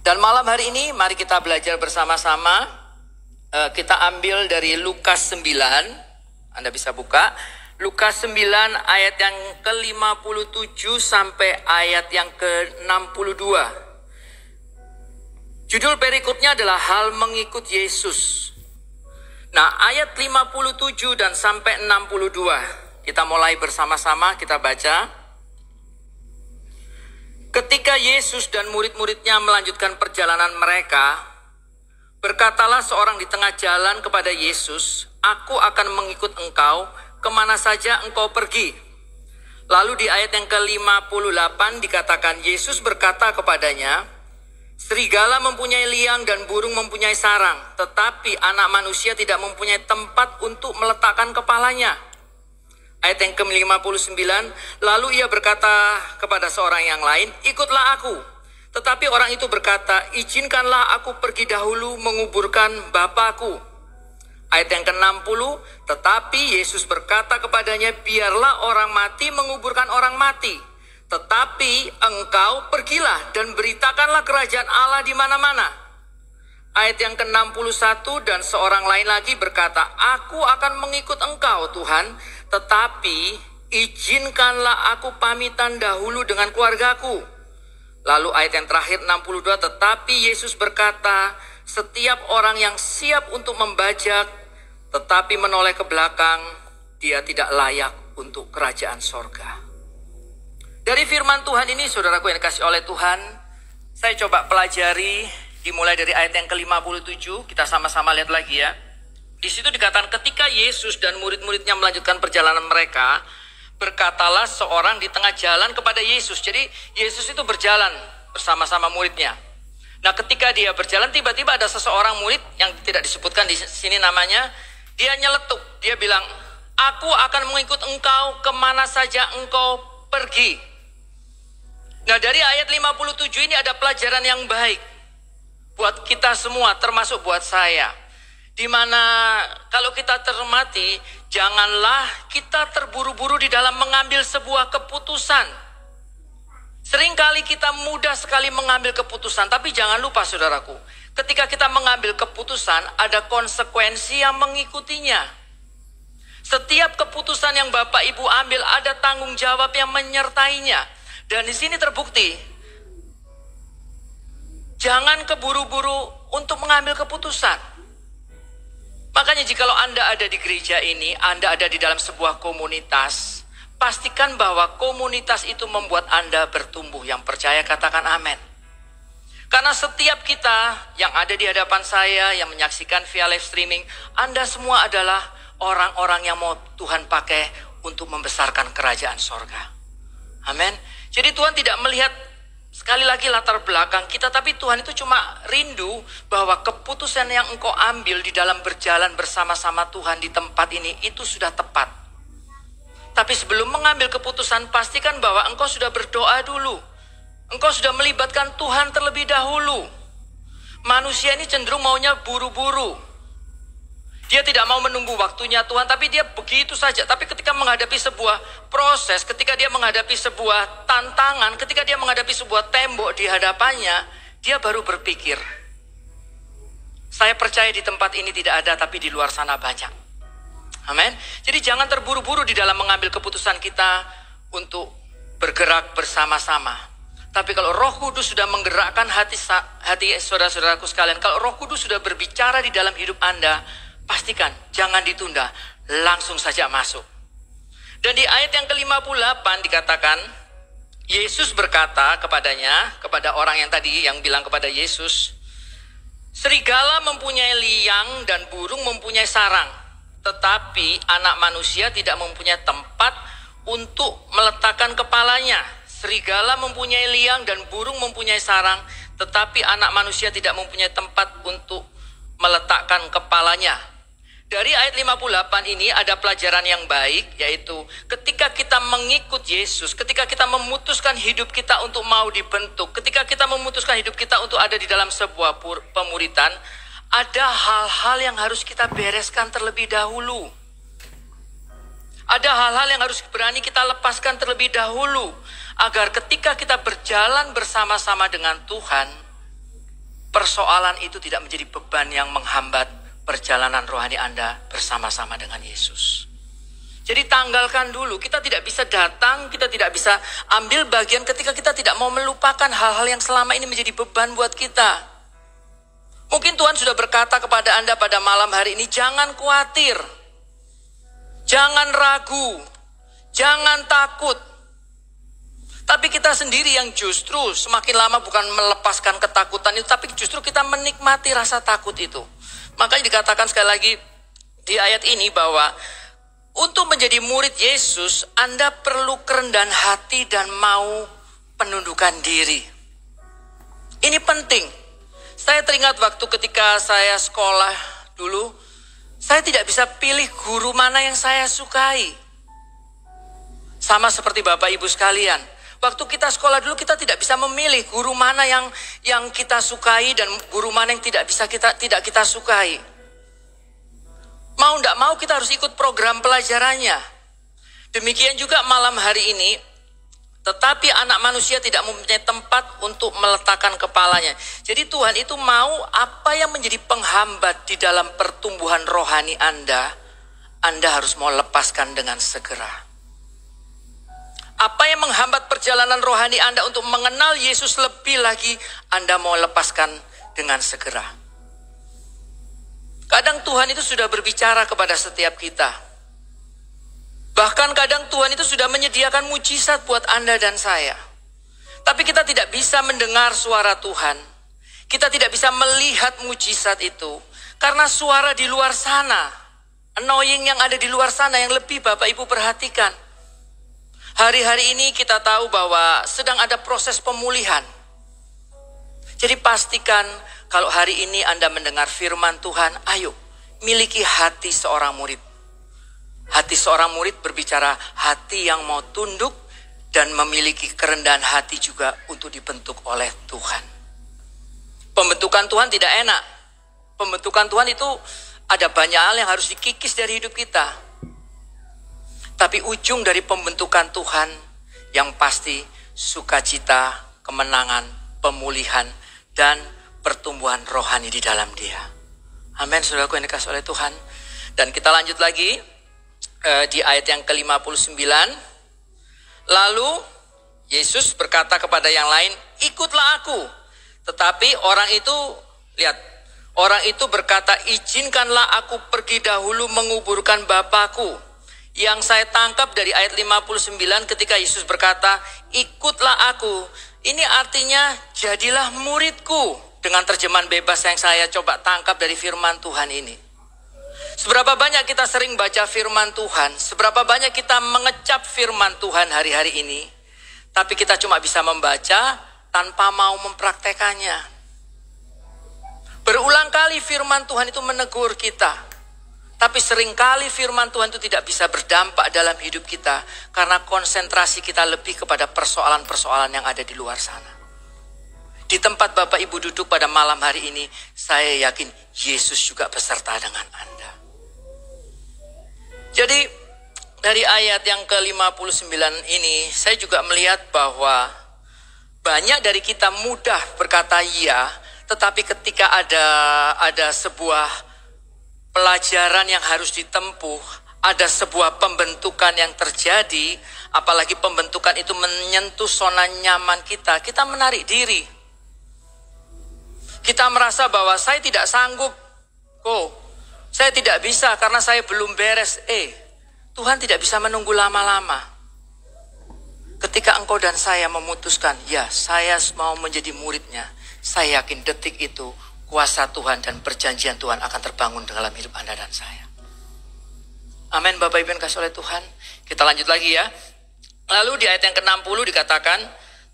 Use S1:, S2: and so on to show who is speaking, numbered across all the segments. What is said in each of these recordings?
S1: Dan malam hari ini mari kita belajar bersama-sama. Kita ambil dari Lukas 9. Anda bisa buka. Lukas 9 ayat yang ke-57 sampai ayat yang ke-62. Judul perikopnya adalah hal mengikut Yesus. Nah, ayat 57 dan sampai 62. Kita mulai bersama-sama, kita baca. Ketika Yesus dan murid-muridnya melanjutkan perjalanan mereka, berkatalah seorang di tengah jalan kepada Yesus, "Aku akan mengikut engkau kemana saja engkau pergi." Lalu di ayat yang ke-58 dikatakan, Yesus berkata kepadanya, "Serigala mempunyai liang dan burung mempunyai sarang, tetapi anak manusia tidak mempunyai tempat untuk meletakkan kepalanya." Ayat yang ke-59, lalu ia berkata kepada seorang yang lain, "Ikutlah aku." Tetapi orang itu berkata, "Izinkanlah aku pergi dahulu menguburkan Bapakku." Ayat yang ke-60, tetapi Yesus berkata kepadanya, "Biarlah orang mati menguburkan orang mati. Tetapi engkau pergilah dan beritakanlah kerajaan Allah di mana-mana." Ayat yang ke-61, dan seorang lain lagi berkata, "Aku akan mengikut engkau Tuhan, tetapi izinkanlah aku pamitan dahulu dengan keluargaku." Lalu ayat yang terakhir 62, tetapi Yesus berkata, "Setiap orang yang siap untuk membajak, tetapi menoleh ke belakang, dia tidak layak untuk kerajaan sorga." Dari firman Tuhan ini, saudaraku yang dikasih oleh Tuhan, saya coba pelajari. Dimulai dari ayat yang ke-57, kita sama-sama lihat lagi ya. Di situ dikatakan ketika Yesus dan murid-muridnya melanjutkan perjalanan mereka, berkatalah seorang di tengah jalan kepada Yesus. Jadi Yesus itu berjalan bersama-sama muridnya. Nah, ketika dia berjalan, tiba-tiba ada seseorang murid yang tidak disebutkan di sini namanya. Dia nyeletuk, dia bilang, "Aku akan mengikut engkau kemana saja engkau pergi." Nah, dari ayat 57 ini ada pelajaran yang baik buat kita semua, termasuk buat saya. Di mana kalau kita cermati, janganlah kita terburu-buru di dalam mengambil sebuah keputusan. Seringkali kita mudah sekali mengambil keputusan, tapi jangan lupa saudaraku, ketika kita mengambil keputusan, ada konsekuensi yang mengikutinya. Setiap keputusan yang Bapak Ibu ambil ada tanggung jawab yang menyertainya. Dan di sini terbukti, jangan keburu-buru untuk mengambil keputusan. Makanya jikalau Anda ada di gereja ini, Anda ada di dalam sebuah komunitas, pastikan bahwa komunitas itu membuat Anda bertumbuh. Yang percaya katakan amin. Karena setiap kita yang ada di hadapan saya, yang menyaksikan via live streaming, Anda semua adalah orang-orang yang mau Tuhan pakai untuk membesarkan kerajaan sorga. Amin. Jadi Tuhan tidak melihat sekali lagi latar belakang kita, tapi Tuhan itu cuma rindu bahwa keputusan yang engkau ambil di dalam berjalan bersama-sama Tuhan di tempat ini itu sudah tepat. Tapi sebelum mengambil keputusan, pastikan bahwa engkau sudah berdoa dulu. Engkau sudah melibatkan Tuhan terlebih dahulu. Manusia ini cenderung maunya buru-buru. Dia tidak mau menunggu waktunya Tuhan, tapi dia begitu saja. Tapi ketika menghadapi sebuah proses, ketika dia menghadapi sebuah tantangan, ketika dia menghadapi sebuah tembok di hadapannya, dia baru berpikir, "Saya percaya di tempat ini tidak ada, tapi di luar sana banyak." Amin. Jadi jangan terburu-buru di dalam mengambil keputusan kita untuk bergerak bersama-sama. Tapi kalau Roh Kudus sudah menggerakkan hati saudara-saudaraku sekalian, kalau Roh Kudus sudah berbicara di dalam hidup Anda, pastikan, jangan ditunda, langsung saja masuk. Dan di ayat yang ke-58 dikatakan, Yesus berkata kepadanya, kepada orang yang tadi yang bilang kepada Yesus, "Serigala mempunyai liang dan burung mempunyai sarang, tetapi anak manusia tidak mempunyai tempat untuk meletakkan kepalanya." Serigala mempunyai liang dan burung mempunyai sarang, tetapi anak manusia tidak mempunyai tempat untuk meletakkan kepalanya. Dari ayat 58 ini ada pelajaran yang baik, yaitu ketika kita mengikut Yesus, ketika kita memutuskan hidup kita untuk mau dibentuk, ketika kita memutuskan hidup kita untuk ada di dalam sebuah pemuritan, ada hal-hal yang harus kita bereskan terlebih dahulu. Ada hal-hal yang harus berani kita lepaskan terlebih dahulu, agar ketika kita berjalan bersama-sama dengan Tuhan, persoalan itu tidak menjadi beban yang menghambat perjalanan rohani Anda bersama-sama dengan Yesus. Jadi tanggalkan dulu, kita tidak bisa datang, kita tidak bisa ambil bagian ketika kita tidak mau melupakan hal-hal yang selama ini menjadi beban buat kita. Mungkin Tuhan sudah berkata kepada Anda pada malam hari ini, jangan khawatir, jangan ragu, jangan takut. Tapi kita sendiri yang justru semakin lama bukan melepaskan ketakutan itu, tapi justru kita menikmati rasa takut itu. Makanya dikatakan sekali lagi di ayat ini bahwa untuk menjadi murid Yesus, Anda perlu kerendahan hati dan mau penundukan diri. Ini penting. Saya teringat waktu ketika saya sekolah dulu, saya tidak bisa pilih guru mana yang saya sukai. Sama seperti Bapak Ibu sekalian. Waktu kita sekolah dulu kita tidak bisa memilih guru mana yang kita sukai dan guru mana yang tidak kita sukai. Mau tidak mau kita harus ikut program pelajarannya. Demikian juga malam hari ini, tetapi anak manusia tidak mempunyai tempat untuk meletakkan kepalanya. Jadi Tuhan itu mau apa yang menjadi penghambat di dalam pertumbuhan rohani Anda harus mau lepaskan dengan segera. Apa yang menghambat perjalanan rohani Anda untuk mengenal Yesus lebih lagi, Anda mau lepaskan dengan segera. Kadang Tuhan itu sudah berbicara kepada setiap kita. Bahkan kadang Tuhan itu sudah menyediakan mujizat buat Anda dan saya. Tapi kita tidak bisa mendengar suara Tuhan. Kita tidak bisa melihat mujizat itu. Karena suara di luar sana, annoying yang ada di luar sana yang lebih Bapak Ibu perhatikan. Hari-hari ini kita tahu bahwa sedang ada proses pemulihan. Jadi pastikan kalau hari ini Anda mendengar firman Tuhan, ayo miliki hati seorang murid. Hati seorang murid berbicara hati yang mau tunduk dan memiliki kerendahan hati juga untuk dibentuk oleh Tuhan. Pembentukan Tuhan tidak enak. Pembentukan Tuhan itu ada banyak hal yang harus dikikis dari hidup kita. Tapi ujung dari pembentukan Tuhan yang pasti sukacita, kemenangan, pemulihan, dan pertumbuhan rohani di dalam dia. Amin, saudaraku yang dikasihi oleh Tuhan. Dan kita lanjut lagi di ayat yang ke-59. Lalu Yesus berkata kepada yang lain, ikutlah aku. Tetapi orang itu, lihat, orang itu berkata, izinkanlah aku pergi dahulu menguburkan Bapakku. Yang saya tangkap dari ayat 59 ketika Yesus berkata, ikutlah aku. Ini artinya jadilah muridku. Dengan terjemahan bebas yang saya coba tangkap dari firman Tuhan ini. Seberapa banyak kita sering baca firman Tuhan, seberapa banyak kita mengecap firman Tuhan hari-hari ini, tapi kita cuma bisa membaca tanpa mau mempraktekannya. Berulang kali firman Tuhan itu menegur kita, tapi seringkali firman Tuhan itu tidak bisa berdampak dalam hidup kita, karena konsentrasi kita lebih kepada persoalan-persoalan yang ada di luar sana. Di tempat Bapak Ibu duduk pada malam hari ini, saya yakin Yesus juga beserta dengan Anda. Jadi dari ayat yang ke-59 ini, saya juga melihat bahwa banyak dari kita mudah berkata iya, tetapi ketika ada sebuah pelajaran yang harus ditempuh, ada sebuah pembentukan yang terjadi, apalagi pembentukan itu menyentuh zona nyaman kita menarik diri. Kita merasa bahwa saya tidak sanggup. Saya tidak bisa karena saya belum beres. Tuhan tidak bisa menunggu lama-lama. Ketika engkau dan saya memutuskan, ya saya mau menjadi muridnya, saya yakin detik itu kuasa Tuhan dan perjanjian Tuhan akan terbangun dalam hidup Anda dan saya. Amin, Bapak Ibu yang kasih oleh Tuhan. Kita lanjut lagi ya. Lalu di ayat yang ke-60 dikatakan,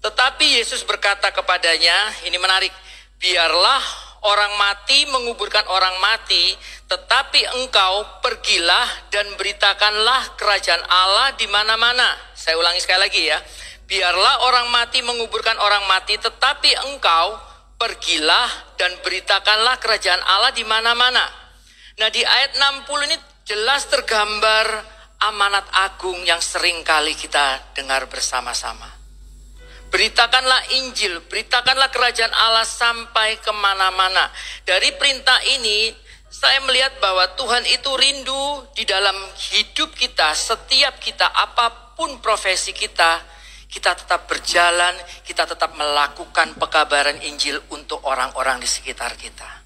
S1: tetapi Yesus berkata kepadanya, ini menarik, biarlah orang mati menguburkan orang mati, tetapi engkau pergilah dan beritakanlah kerajaan Allah di mana-mana. Saya ulangi sekali lagi ya. Biarlah orang mati menguburkan orang mati, tetapi engkau pergilah dan beritakanlah kerajaan Allah di mana-mana. Nah, di ayat 60 ini jelas tergambar amanat agung yang sering kali kita dengar bersama-sama. Beritakanlah Injil, beritakanlah kerajaan Allah sampai kemana-mana. Dari perintah ini, saya melihat bahwa Tuhan itu rindu di dalam hidup kita, setiap kita, apapun profesi kita tetap berjalan, kita tetap melakukan pekabaran Injil untuk orang-orang di sekitar kita.